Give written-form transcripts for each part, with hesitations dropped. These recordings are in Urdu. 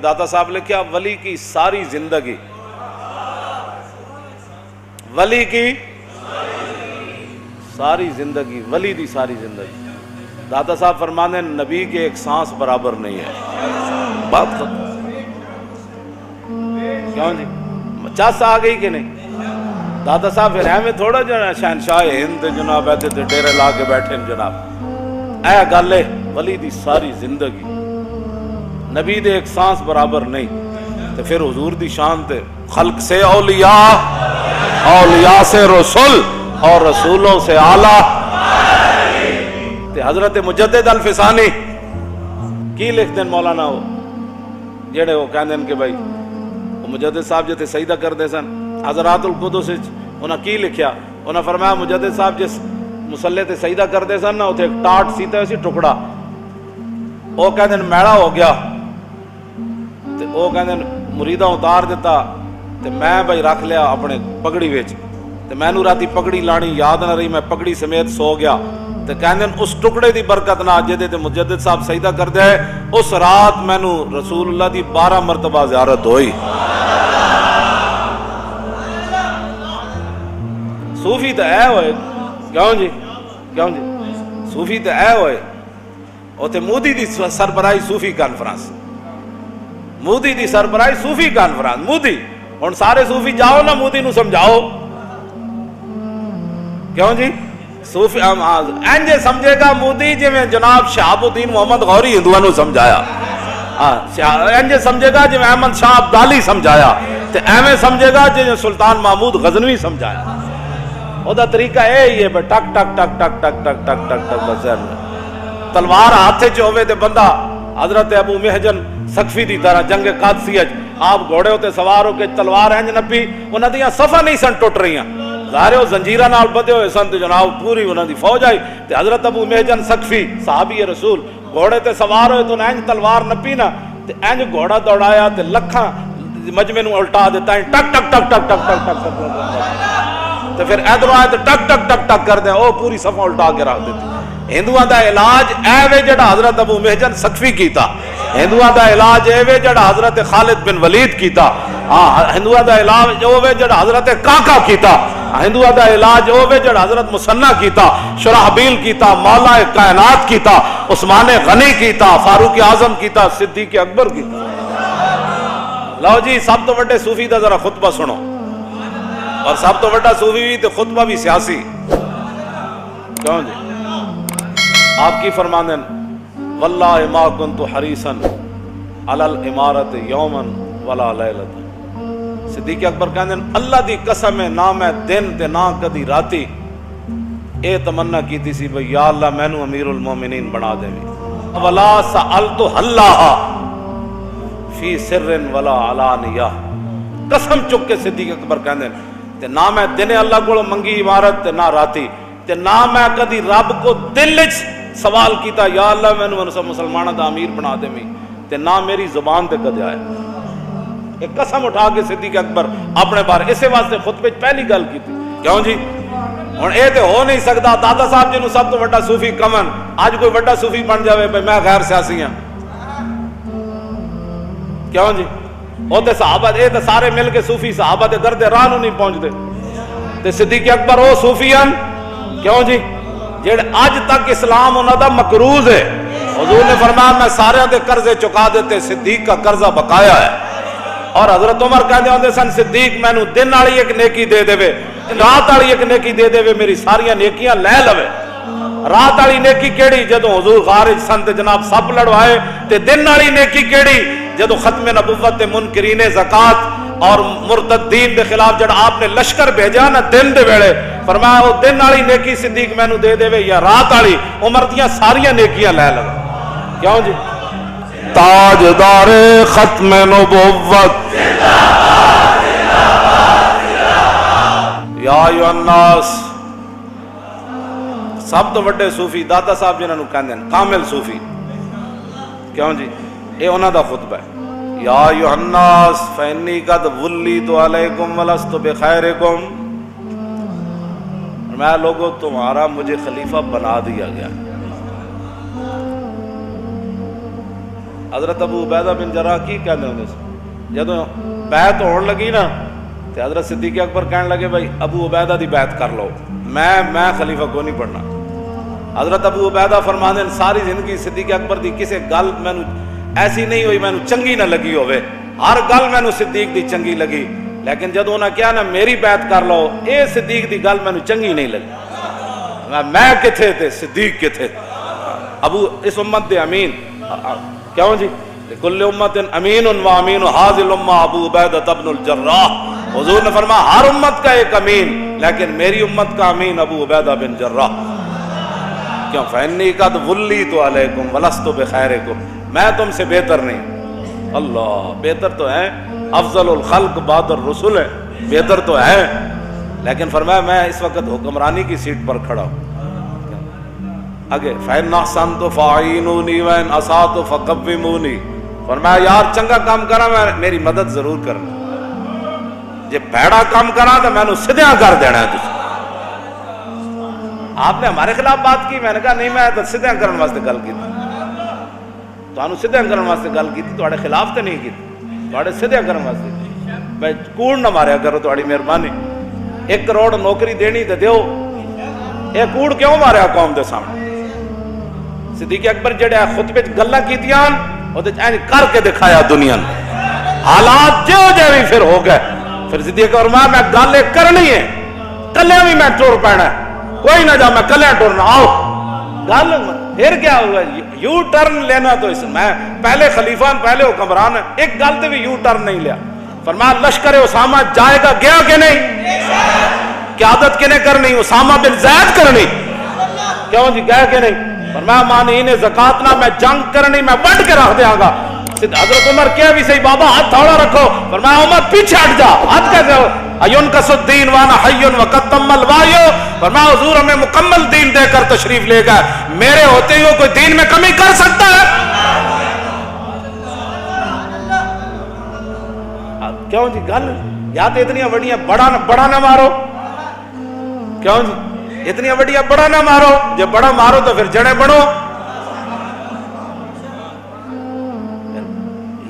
داتا صاحب لکھا ولی کی ساری زندگی، ولی کی ساری زندگی، ولی دی ساری زندگی، داتا صاحب فرمانے نبی کے ایک سانس برابر نہیں ہے۔ بات ختم۔ کیوں جی چس آ گئی کہ نہیں؟ داتا صاحب پھر میں تھوڑا جو شہنشاہ ہند جناب ایسے تے ڈیرے لا کے بیٹھے جناب، اے گل ہے ولی دی ساری زندگی، نبی دے ایک سانس برابر نہیں، تو پھر حضور دی شان تے خلق سے اولیاء، اولیاء سے رسول، اور رسولوں سے اعلیٰ۔ تے حضرت مجدد الفسانی کی لکھ دیں مولانا وہ جڑے وہ کہندے کہ بھائی وہ مجدد صاحب جتے سجدہ کردے سن حضرات القدس انہاں کی لکھیا، انہاں فرمایا مجدد صاحب جس مصلے تے سجدہ کردے سن نا اتھے ایک ٹاٹ سیتا ہوئی سی ٹکڑا، وہ کہندے میڑا ہو گیا، تے وہ کہندے مریداں اتار دیتا، تے میں بھائی رکھ لیا اپنے پگڑی وچ، تے میں نو راتی پگڑی لانی یاد نہ رہی، میں پگڑی سمیت سو گیا، تے کہندے اس ٹکڑے دی برکت نہ جدے تے مجدد صاحب سجدہ کردے اس رات میں نو رسول اللہ دی 12 مرتبہ زیارت ہوئی۔ صوفی تے اے ہوئے، کیوں جی کیوں جی صوفی تے اے ہوئے، اوتھے مودی دی سربراہی صوفی کانفرنس، مودی دی سربراہی صوفی کانفرنس، مودی ہن سارے صوفی جاؤ نا مودی نو سمجھاؤ، کیوں جی صوفی انجے سمجھے گا مودی جی میں جناب شہاب الدین محمد غوری ہندوؤں نو سمجھایا، انجے سمجھے گا جی میں احمد شاہ ابدالی سمجھایا، تے ایویں سمجھے گا جی سلطان محمود غزنوی سمجھایا۔ او دا طریقہ اے ہی ہے بے ٹک ٹک ٹک ٹک ٹک ٹک ٹک ٹک ٹک بس تلوار ہاتھے چ ہوئے تے بندہ حضرت ابو محجن سقفی دی طرح جنگ قادسیہ آپ گھوڑے ہوتے سوار ہو کے تلوار انج نپی، انہاں دیاں صفاں نہیں سن ٹوٹ رہیاں، ظاہر وہ زنجیراں نال بدے ہوئے سن تے جناب پوری انہاں دی فوج آئی، تے حضرت ابو محجن سقفی صحابی رسول گھوڑے تے سوار ہوئے تو انج تلوار نپی نا، تے انج گھوڑا دوڑایا تے لکھاں مجمع نو الٹا دیتا ہے ٹک ٹک ٹک ٹک ٹک ٹک ٹک تے پھر ادھر آئے تے ٹک ٹک ٹک ٹک کر دیں، او پوری صفحہ الٹا کے رکھ دیتی۔ ہندوؤں دا علاج اے وے جڑا حضرت ابو محجن سقفی کیتا، ہندوؤں دا علاج اے وے جڑا حضرت خالد بن ولید کیتا، ہندوؤں دا علاج او وے جڑا حضرت کاکا کیتا، ہندوؤں دا علاج او وے جڑا حضرت مسنہ کیتا، شرحبیل کیتا، مولا کائنات کیتا، عثمان غنی کیتا، فاروق اعظم کیتا، صدیق اکبر کیتا۔ لو جی سب تو بڑے صوفی دا ذرا خطبہ سنو، اور سب تو بڑا صوفی بھی تے خطبہ بھی سیاسی، کیوں جی آپ کی فرماندن واللہ ما کنت حریصا علی الامارت یوما ولا لیلۃ، صدیق اکبر کہندے اللہ دی قسم ہے نہ میں دن تے نہ کدی راتی اے تمنا کیتی سی بھئی یا اللہ مینوں امیر المومنین بنا دے، ولا سألت اللہ فی سر ولا علانیہ، قسم چک کے صدیق اکبر کہندے تے نہ میں دن اللہ کو منگی عمارت تے نہ راتی، تے نہ میں کدی رب کو دل وچ سوال کیتا یا اللہ مینوں مسلماناں دا امیر بنا دے، تے نہ میری زبان تے کدے آیا۔ ایک قسم اٹھا کے صدیق اکبر اپنے بارے اسے واسطے خطبے پہلی گل کی تھی، کیوں جی ہن اے تے ہو نہیں سکتا داتا صاحب جنوں سب تو بڑا صوفی کمن اج کوئی بڑا صوفی بن جاوے بھئی میں غیر سیاسی ہاں، کیوں جی وہ تے صحابہ اے تے سارے مل کے صوفی صحابہ دے گردے راہ نوں نہیں پہنچ دے، تے صدیق اکبر وہ صوفی ہیں، کیوں جی جڑے اج تک اسلام انہاں دا مقروض ہے، حضور نے فرمایا میں سارے دے قرضے چکا دیتے، صدیق کا قرضہ بقایا ہے۔ اور حضرت عمر کہندے ہوندے سن صدیق مینوں دن والی ایک نیکی دے دے، رات والی ایک نیکی دے دے، میری ساریاں نیکیاں لے لوے۔ رات والی نیکی کیڑی جدوں حضور خارج سن تے جناب سب لڑوائے، تے دن والی نیکی کیڑی جدوں ختم نبوت تے منکرین زکات اور مرتدین دے خلاف جڑا آپ نے لشکر بھیجا نا دن دے ویلے، فرمایا وہ دن والی نیکی صدیق مینوں دے دے یا رات والی، عمر دیاں ساریاں نیکیاں لے لو، کیوں جی تاجدار ختم نبوت یا ایھا الناس، سب تو بڑے صوفی داتا صاحب جنہاں نوں کہندے ہیں کامل صوفی، کیوں جی اے انہاں دا خطبہ ہے، یا ایھا الناس فانی قد ولیت علیکم ولست بخیرکم، میں لوگوں تمہارا مجھے خلیفہ بنا دیا گیا، حضرت ابو عبیدہ بن جراح کی کہنے ہوندے سی جدوں بیعت ہون لگی نا تے حضرت صدیق اکبر کہنے لگے بھائی ابو عبیدہ دی بیعت کر لو، میں خلیفہ کو نہیں پڑھنا۔ حضرت ابو عبیدہ فرماندے ہیں ساری زندگی صدیق اکبر دی کسے گل مینوں ایسی نہیں ہوئی مینوں چنگی نہ لگی ہوئے، ہر گل مینوں صدیق دی چنگی لگی، لیکن جدوں انہاں کہا نا میری بیعت کر لو اے صدیق دی گل مینوں چنگی نہیں لگی، میں کتھے تے صدیق کتھے، ابو اس امت دے امین کیوں جی کل امت امین و امین حاضر الامہ ابو عبیدہ ابن الجراح، حضور نے فرمایا ہر امت کا ایک امین لیکن میری امت کا امین ابو عبیدہ بن جراح، کیوں فإنی قد ولیت علیکم ولست بخیرکم، میں تم سے بہتر نہیں، اللہ بہتر تو ہے، افضل الخلق بعد الرسل ہے، بہتر تو ہے، لیکن فرمایا میں اس وقت حکمرانی کی سیٹ پر کھڑا ہوں۔ آگے فإن أحسنت فأعینونی وإن أسأت فقومونی، فرمایا یار چنگا کام کرا میں میری مدد ضرور کرنا، جے بھیڑا کام کرا تو میں نے سدھیاں کر دینا ہے تجھے۔ آپ نے ہمارے خلاف بات کی، میں نے کہا نہیں میں تو سدھیاں کرنے واسطے گل کی، تو انہوں سدھیاں کرنے واسطے گل کی تھی، تھوڑے خلاف تو نہیں کی تھی، تھوڑے سدھیاں کرنے واسطے، میں کوڑ نہ ماریا کرو تھوڑی مہربانی، 1 کروڑ نوکری دینی تو دیو، یہ کوڑ کیوں ماریا قوم دے سامنے؟ صدیق اکبر جڑے خطبے گلاں کیتیاں او تے کر کے دکھایا دنیا نے، حالات جو بھی پھر ہو گئے، پھر صدیق اکبر میں گل کرنی ہے، کلے بھی میں ٹر پینا ہے، کوئی نہ جا میں کلے ٹرنا، آؤ گل پھر کیا ہوا، یو ٹرن لینا تو اس میں پہلے خلیفان پہلے حکمران ہیں، ایک گل تے بھی یو ٹرن نہیں لیا، فرمایا لشکر اسامہ جائے گا گیا کہ نہیں، قیادت کنے کرنی، اسامہ بن زید کرنی، کیوں جی گئے کہ نہیں، فرمایا مانین زکات نہ میں جنگ کرنی میں وڈ کے رکھ دیاں گا، حضرت عمر کیا بھی صحیح بابا ہاتھ تھوڑا رکھو، فرمایا عمر پیچھے ہٹ جا، ہاتھ کیسے ہو، اینکس الدین وانا حی وقد تم الوعی، فرمایا حضور ہمیں مکمل دین دے کر تشریف لے گئے، میرے ہوتے ہی کوئی دین میں کمی کر سکتا ہے؟ کیوں جی گل یا تو اتنی وڈیاں بڑا نہ مارو، کیوں جی اتنی وڈیاں بڑا نہ مارو، جب بڑا مارو تو پھر جڑے بڑھو،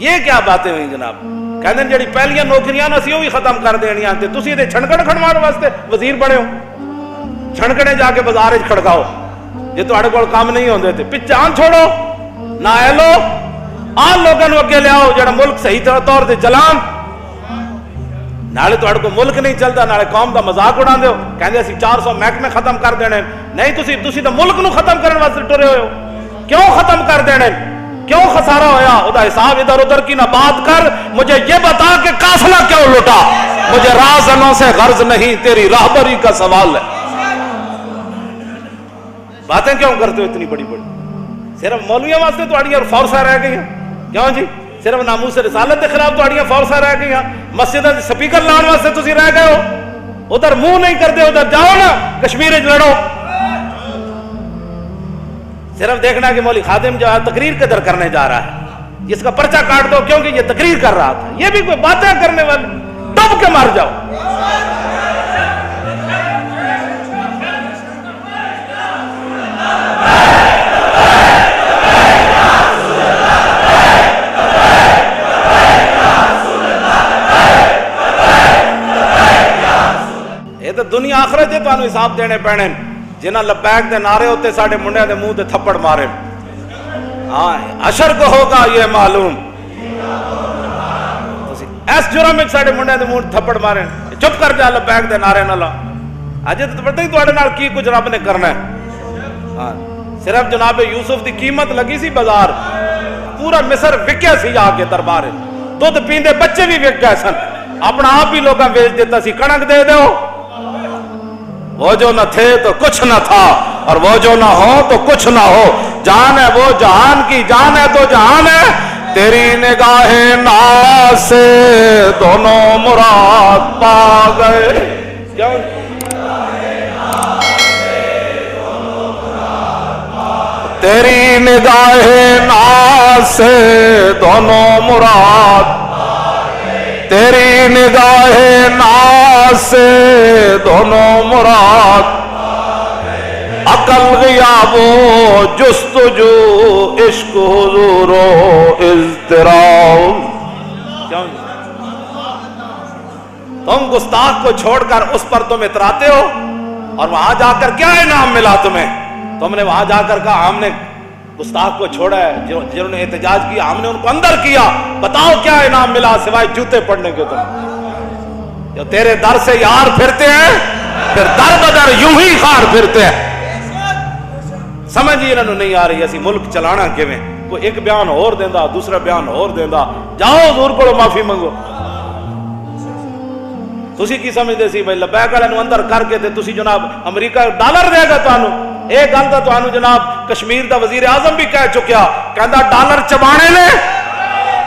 یہ کیا باتیں ہوئی جناب، کہتے ہیں جڑی پہلیاں نوکریاں اسی وہ بھی ختم کر دینیاں تے تسی تے چھڑکڑ کھڑوانے واسطے وزیر بنے ہو، چھڑکڑے جا کے بازار وچ کھڑکاؤ جے تہاڈے کول کام نہیں ہوندے تے پچھان چھوڑو نہ ایلو آن لوگاں نوں اگے لیاؤ جڑا ملک صحیح طور تے چلان، نالے تہاڈے کو ملک نہیں چلدا نالے قوم دا مذاق اڑاندے ہو، کہندے اسی 400 محکمے ختم کر دینے، نہیں تسی تے ملک نوں ختم کرن واسطے ٹرے ہوئے ہو، کیوں ختم کر دینے، کیوں خسارہ ہویا، ادا حساب ادھر ادھر کی نہ بات کر، مجھے یہ بتا کہ قافلہ کیوں لٹا، مجھے رازنوں سے غرض نہیں تیری راہبری کا سوال ہے، باتیں کیوں کرتے ہو اتنی بڑی بڑی، صرف مولویوں واسطے تہاڈیاں فورساں رہ گئی ہیں، کیوں جی صرف ناموس رسالت کے خلاف تہاڈیاں فورساں رہ گئی ہیں، مسجداں دے سپیکر لاؤن واسطے تسی رہ گئے ہو، ادھر منہ نہیں کرتے ادھر جاؤ نا کشمیر وچ لڑو، صرف دیکھنا کہ مولوی خادم جو ہے تقریر قدر کرنے جا رہا ہے، جس کا پرچہ کاٹ دو کیونکہ یہ تقریر کر رہا تھا، یہ بھی کوئی باتیں کرنے والے، ڈب کے مر جاؤ۔ یہ تو دنیا آخرت ہے، تانوں حساب دینے پینے، جنہاں لبیک دے نعرے ہوتے ساڑھے منڈے دے منہ دے تھپڑ مارے، ہاں عشر کو ہوگا یہ معلوم، ایس جرم میں ساڑھے منڈے دے منہ تھپڑ مارے، چپ کر جا لبیک دے نعرے نہ لا، اجے تو پتہ ہی تواڈے نال کی کچھ رب نے کرنا ہے، ہاں صرف جناب یوسف دی قیمت لگی سی بازار، پورا مصر وکیا سی آ کے دربار، دودھ پیندے بچے بھی وک گئے سن، اپنا آپ ہی لوگاں بیچ دیتا سی، کڑک دے دو، وہ جو نہ تھے تو کچھ نہ تھا اور وہ جو نہ ہو تو کچھ نہ ہو، جان ہے وہ جہان کی جان ہے تو جہان ہے، تیری نگاہ ناز سے دونوں مراد پا گئے، تیری نگاہ ناز سے دونوں مراد، تیری نگاہ ناز سے دونوں مراد، کل غیابو جستجو عشق حضور و اضطراب. کیوں تم گستاخ کو چھوڑ کر اس پر تم اتراتے ہو، اور وہاں جا کر کیا انعام ملا تمہیں؟ تم نے وہاں جا کر کہا ہم نے گستاخ کو چھوڑا ہے، جنہوں نے احتجاج کیا ہم نے ان کو اندر کیا، بتاؤ کیا انعام ملا سوائے جوتے پڑنے کے؟ تم جو تیرے در سے یار پھرتے ہیں پھر در بدر یوں ہی خار پھرتے ہیں. سمجھ ہی انہوں نہیں آ رہی اسی ملک چلانا کیویں. کوئی ایک بیان اور دیندا دوسرا بیان اور دیندا، جاؤ حضور کو معافی منگو. تسی کی سمجھتے سی بھائی لبیک والے اندر کر کے تے تسی جناب امریکہ ڈالر دے گا تانوں؟ ایک گل دا تانوں جناب کشمیر دا وزیر اعظم بھی کہہ چکیا، کہندا ڈالر چبانے نے.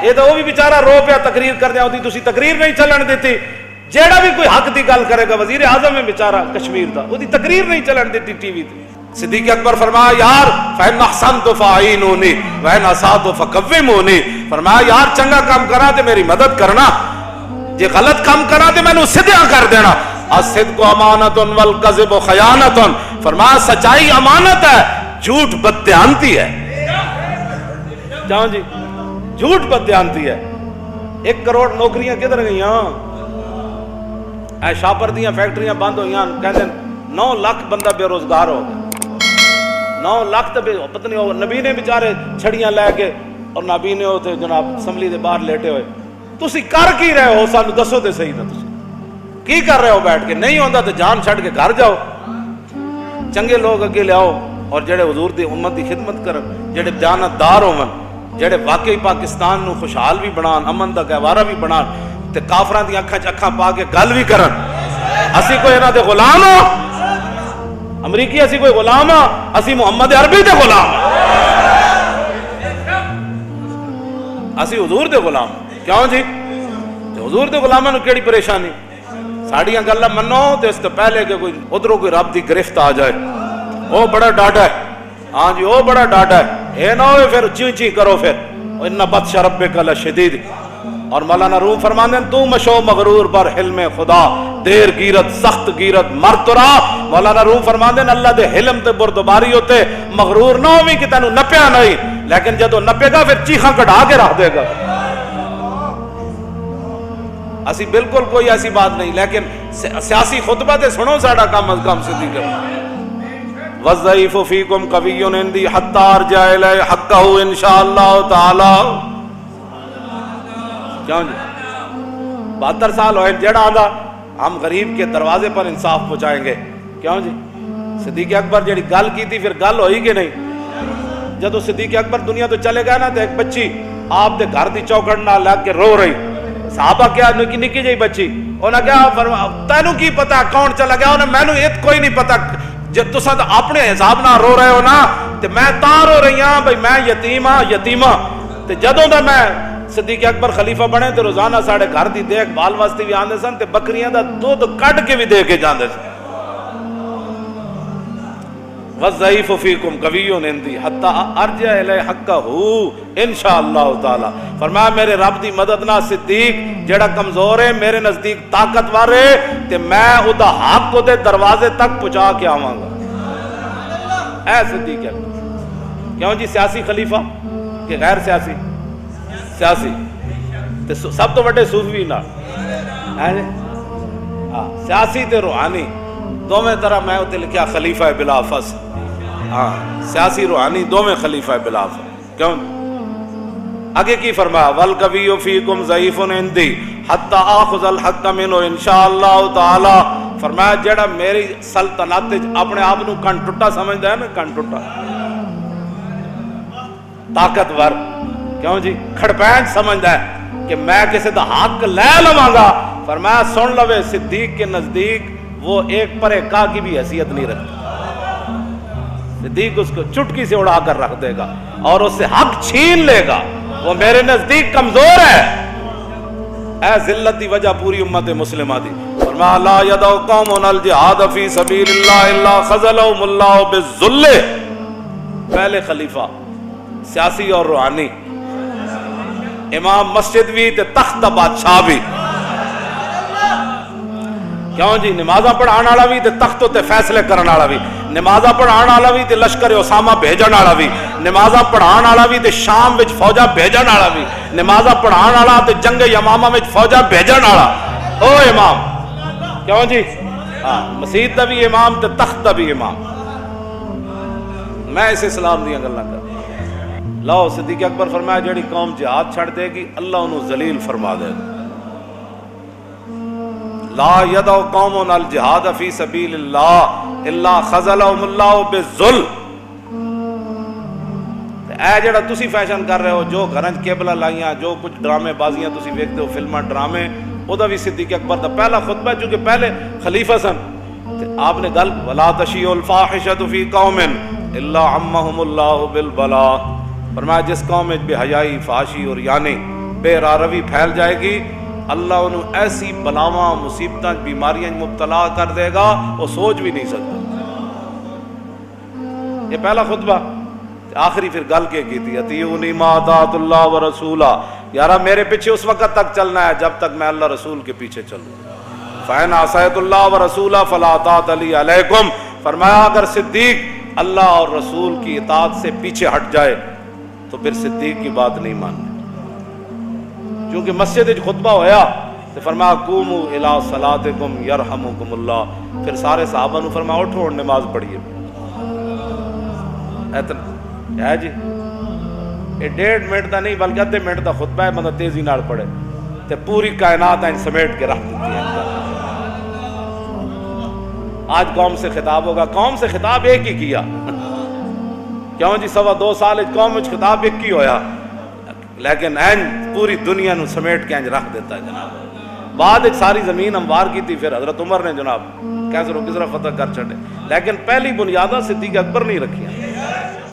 یہ تو وہ بھی بیچارہ رو پیا تقریر کر دیا، تسی تقریر نہیں چلن دیتی. جیڑا بھی کوئی حق دی گل کرے گا، وزیر اعظم ہے بیچارہ کشمیر دا، وہ دی تقریر نہیں چلن دیتی ٹی وی تے. صدیق اکبر فرمایا یار فَإِنْ أَحْسَنْتُ فَأَعِينُونِي وَإِنْ أَسَأْتُ فَكَوِّمُونِي. فرمایا یار چنگا کام کرا تے میری مدد کرنا، جے غلط کام کرا تے میں نو سدھا کر دینا. الصدق امانۃ والکذب خیانۃ. فرمایا سچائی امانت ہے، جھوٹ بددیانتی ہے. جاؤ جی جھوٹ بددیانتی ہے. 1 کروڑ نوکریاں کدھر گئیاں؟ اے شاپر دیاں فیکٹریاں بند ہوئیاں، کہندے 9 لاکھ بندہ بے روزگار ہو گیا. 9 لاکھ تے پتہ نہیں ہو نبی نے بیچارے چھڑیاں لے کے اور نبی نے ہوتے جناب اسمبلی دے باہر لیٹے ہوئے. تسی کر کی رہے ہو سانو دسو تے صحیح نا، تسی کی کر رہے ہو بیٹھ کے؟ نہیں ہوندا تے جان چھڑ کے گھر جاؤ. چنگے لوگ اگے لیاؤ اور جڑے حضور دی امت دی خدمت کرن، جڑے دیانتدار ہون، جڑے واقعی پاکستان نو خوشحال بھی بنان، امن دا گہوارہ بھی بنان، تے کافراں دی اکھاں چ اکھاں پا کے گل بھی کرن. اسی کوئی انہاں دے غلام ہو؟ امریکی اسی کوئی غلام ہاں؟ اسی محمد عربی دے غلام ہاں، اسی حضور دے غلام. کیوں جی حضور دے غلاماں نو کیڑی پریشانی؟ ساڑیاں گلاں منو تے اس تو پہلے کہ کوئی ادھروں کوئی رب دی گرفت آ جائے، وہ بڑا ڈاڈا ہے. ہاں جی وہ بڑا ڈاڈا ہے، اے نہ ہوئے پھر چی چی کرو پھر ان بطش ربک لشدید. اور مولانا روم فرماندے تو مشو مغرور بر حلم خدا، دیر گیرت سخت گیرت مر ترا. مولانا روم فرماندے اللہ دے حلم تے بردباری ہوتے مغرور نہ ہوئی کہ تینوں نپیا نہیں، لیکن جدو نپے گا پھر چیخاں کڑھا کے رکھ دے گا. اسی بالکل کوئی ایسی بات نہیں، لیکن سیاسی خطبہ تے سنو ساڑا کم از کم صدیق وَالضَّعِيفُ فِيكُمْ قَوِيٌّ عِنْدِي حَتَّى أَرْجِعَ إِلَيْهِ حَقَّهُ إِنْ شَاءَ اللَّهُ تَعَالَى. کیوں جی 72 سال ہوئے جڑا آندا ہم غریب کے دروازے پر انصاف پہنچائیں گے. کیوں جی صدیق اکبر جڑی گل کی تھی پھر گل ہوئی کہ نہیں؟ جدو صدیق اکبر دنیا تو چلے گئے نا تو ایک بچی آپ دے گھر دی چوکھٹ نال لگ کے رو رہی. صحابہ کیا نکی جی بچی انہاں کیا تینوں کی پتا کون چلا گیا؟ انہاں مینوں ایت کوئی نہیں پتا، جب تساں اپنے حساب نہ رو رہے ہو نا تے میں تاں رو رہی ہاں بھئی میں یتیم ہاں یتیمہ. تے جدوں دا میں صدیق اکبر خلیفہ بنے تے روزانہ ساڑے گھر دی دیکھ بھال واسطے بھی آندے سن تے بکریاں دا دودھ کٹ کے بھی دے کے جاندے سن. وَالضَّعِيفُ فِيكُمْ قَوِيٌّ عِنْدِي حَتَّى أَرْجِعَ إِلَيْهِ حَقَّهُ إِنْ شَاءَ اللَّهُ تَعَالَى. فرمایا میرے رب دی مدد نہ صدیق جڑا کمزور ہے میرے نزدیک طاقتور ہے تے میں او دا حق کو دے دروازے تک پہنچا کے آواں گا. اے صدیق ہے. کیوں جی سیاسی خلیفہ کہ غیر سیاسی؟ سیاسی تے سب تو بڑے صوفی نہ سیاسی تے روحانی دوویں طرح میں تے لکھیا خلیفہ بلا فصل. ہاں سیاسی روحانی دوویں خلیفہ بلا فصل. کیوں آگے کی فرمایا والقوی فیکم ضعیف عندی حتی آخذ الحق منہ انشاء اللہ تعالی. فرمایا جڑا میری سلطنت اپنے آپ نو کن ٹٹا سمجھدا ہے نا، کن ٹٹا طاقتور، کیوں جی کھڑپینچ سمجھدا ہے کہ میں کسی دا حق لے لواں گا. فرمایا سن لوے صدیق کے نزدیک وہ ایک پرے کا کی بھی حیثیت نہیں رکھتا. صدیق اس کو چٹکی سے اڑا کر رکھ دے گا اور اس سے حق چھین لے گا. وہ میرے نزدیک کمزور ہے. اے ذلت دی وجہ پوری امت مسلمہ دی. فرمایا لا یدعو قوم الجہاد فی سبیل اللہ الا خذلہم اللہ بالذل. پہلے خلیفہ سیاسی اور روحانی، امام مسجد بھی تے تخت بادشاہ بھی. کیوں جی نمازاں پڑھان والا بھی تے تخت تے فیصلے کرن والا بھی، نمازاں پڑھان والا بھی تے لشکر اسامہ بھیجن والا بھی، نمازاں پڑھان والا بھی تے شام وچ فوجاں بھیجن والا بھی، نمازاں پڑھان والا تے جنگ یمامہ وچ فوجاں بھیجن والا او امام، کیوں جی ہاں مسجد دا بھی امام تے تخت دا بھی امام۔ میں اس اسلام دیاں گلاں کر لو صدیق اکبر فرمایا جڑی قوم جہاد چھڑ دے گی اللہ انہوں ذلیل فرما دے گا۔ لا یدع قوم الجہاد فی سبیل اللہ الا خذلهم اللہ بالذل۔ اے جڑا تسی فیشن کر رہے ہو، جو گھراں کیبلہ لائیاں، جو کچھ ڈرامے بازیاں تسی ویکھتے ہو، فلماں ڈرامے، او دا بھی صدیق اکبر دا پہلا خطبہ ہے، چونکہ پہلے خلیفہ سن، آپ نے گل ولا تشیعوا الفاحشۃ فی قوم الا عمهم اللہ بالبلاء، فرمایا جس قوم میں بے حیائی، فحاشی اور یعنی بے راروی پھیل جائے گی اللہ انہوں ایسی بلاواں مصیبتاں بیماریاں مبتلا کر دے گا وہ سوچ بھی نہیں سکتا۔ یہ پہلا خطبہ، آخری پھر گل کے کی تھی اطیعونی ما اطاعت اللہ ورسولہ، یارا میرے پیچھے اس وقت تک چلنا ہے جب تک میں اللہ رسول کے پیچھے چلوں۔ فَإِنْ عَصَيْتُ اللَّهَ وَرَسُولَهُ فَلَا طَاعَةَ لِي عَلَيْكُمْ، فرمایا اگر صدیق اللہ اور رسول کی اطاعت سے پیچھے ہٹ جائے تو پھر صدیق کی بات نہیں ماننی۔ کیونکہ مسجد وچ خطبہ ہویا تو فرمایا قوموا الی صلاتکم یرحمکم اللہ، پھر سارے صحابہ نے فرمایا اٹھو اور نماز پڑھیے۔ اتنا ہے جی یہ 1.5 منٹ دا نہیں بلکہ آدھے منٹ دا خطبہ ہے، بندہ تیزی نال پڑھے تے پوری کائنات ان سمیٹ کے رکھ دیتی ہے۔ آج قوم سے خطاب ہوگا، قوم سے خطاب ایک ہی کیا، کیوں جی 2.25 سال قوم وچ خطاب ایک ہی ہویا، لیکن این پوری دنیا نو سمیٹ کے انج رکھ دیتا ہے جناب۔ بعد ایک ساری زمین ہموار کی تھی، پھر حضرت عمر نے جناب کیسر و کسرا فتح کر چھڑے، لیکن پہلی بنیاداں صدیق اکبر نہیں رکھیاں۔